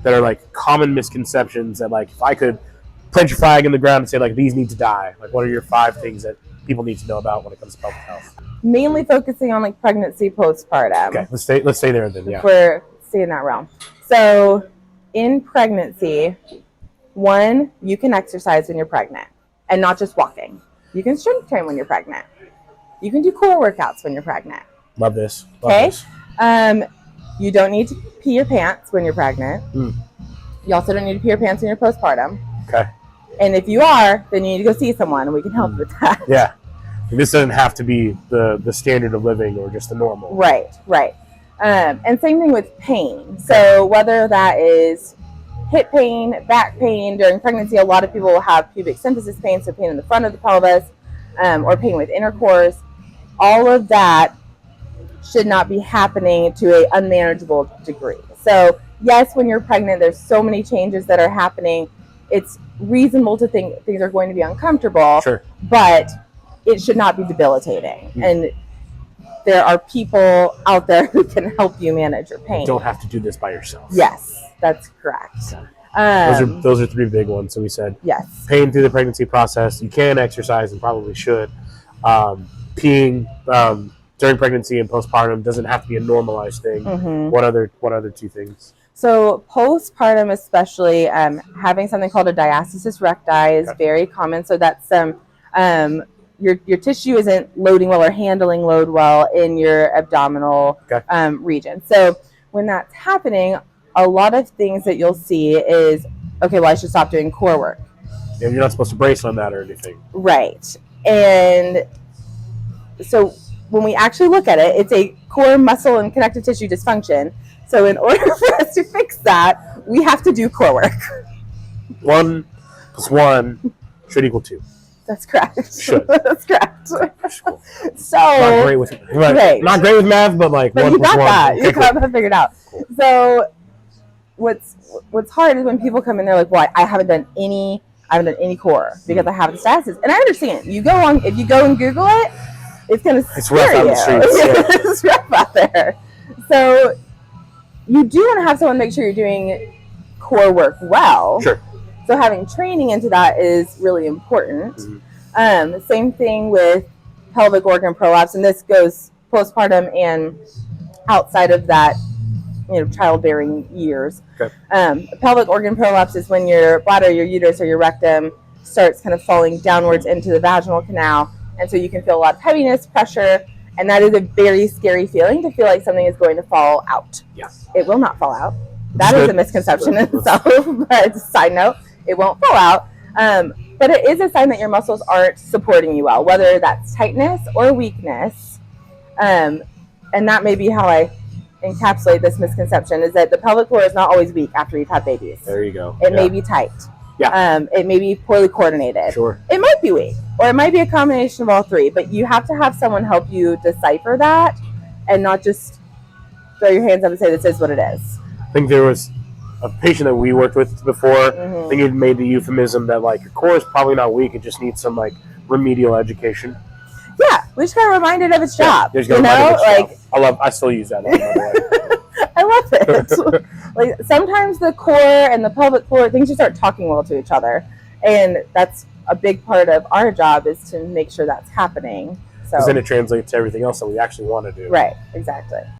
that are like common misconceptions that like if I could plant your flag in the ground and say like these need to die, like what are your 5 things that people need to know about when it comes to pelvic health? Mainly focusing on like pregnancy, postpartum. Okay, let's stay there then. Yeah, we're staying in that realm. So in pregnancy, 1, you can exercise when you're pregnant, and not just walking. You can strength train when you're pregnant. You can do core workouts when you're pregnant. Love this. Okay. You don't need to pee your pants when you're pregnant. You also don't need to pee your pants when you're postpartum. Okay. And if you are, then you need to go see someone, and we can help with that. Yeah. This doesn't have to be the standard of living or just the normal. Right. And same thing with pain. So whether that is hip pain, back pain during pregnancy, a lot of people will have pubic symphysis pain, so pain in the front of the pelvis, or pain with intercourse. All of that should not be happening to an unmanageable degree. So yes, when you're pregnant, there's so many changes that are happening. It's reasonable to think things are going to be uncomfortable, Sure. But it should not be debilitating. And there are people out there who can help you manage your pain. You don't have to do this by yourself. Yes, that's correct. Those are 3 big ones. So we said yes, pain through the pregnancy process. You can exercise and probably should. Peeing during pregnancy and postpartum doesn't have to be a normalized thing. What other 2 things? So postpartum, especially, having something called a diastasis recti is very common. So that's your tissue isn't loading well or handling load well in your abdominal region. So when that's happening, a lot of things that you'll see is, okay, well, I should stop doing core work. Yeah, you're not supposed to brace on that or anything. Right. And so when we actually look at it, it's a core muscle and connective tissue dysfunction. So in order for us to fix that, we have to do core work. 1 + 1 should equal 2. That's correct. Should. That's correct. Cool. So not great with not great with math, but like but 1 you + got 1. that. Okay, You got that figured out. Cool. So what's hard is when people come in, they're like, "Well, I haven't done any core because I have diastasis." And I understand. If you go and Google it, it's gonna scare you. Rough out the streets. Yeah. It's rough out there. So you do want to have someone make sure you're doing core work well. Sure. So having training into that is really important. Same thing with pelvic organ prolapse, and this goes postpartum and outside of that, childbearing years. Okay. Pelvic organ prolapse is when your bladder, your uterus, or your rectum starts kind of falling downwards into the vaginal canal, and so you can feel a lot of heaviness, pressure, and that is a very scary feeling to feel like something is going to fall out. Yes. It will not fall out. That is a misconception in itself, but side note, it won't fall out. But it is a sign that your muscles aren't supporting you well, whether that's tightness or weakness. And that may be how I encapsulate this misconception, is that the pelvic floor is not always weak after you've had babies. There you go. It may be tight. Yeah. It may be poorly coordinated. Sure. It might be weak, or it might be a combination of all 3, but you have to have someone help you decipher that and not just throw your hands up and say, this is what it is. I think there was a patient that we worked with before. I think it made the euphemism that like your core is probably not weak, it just needs some like remedial education. Yeah, we just got reminded of its job. I still use that. I love it. Like sometimes the core and the pelvic floor, things just aren't talking well to each other, and that's a big part of our job, is to make sure that's happening. So because then it translates to everything else that we actually want to do. Right, exactly.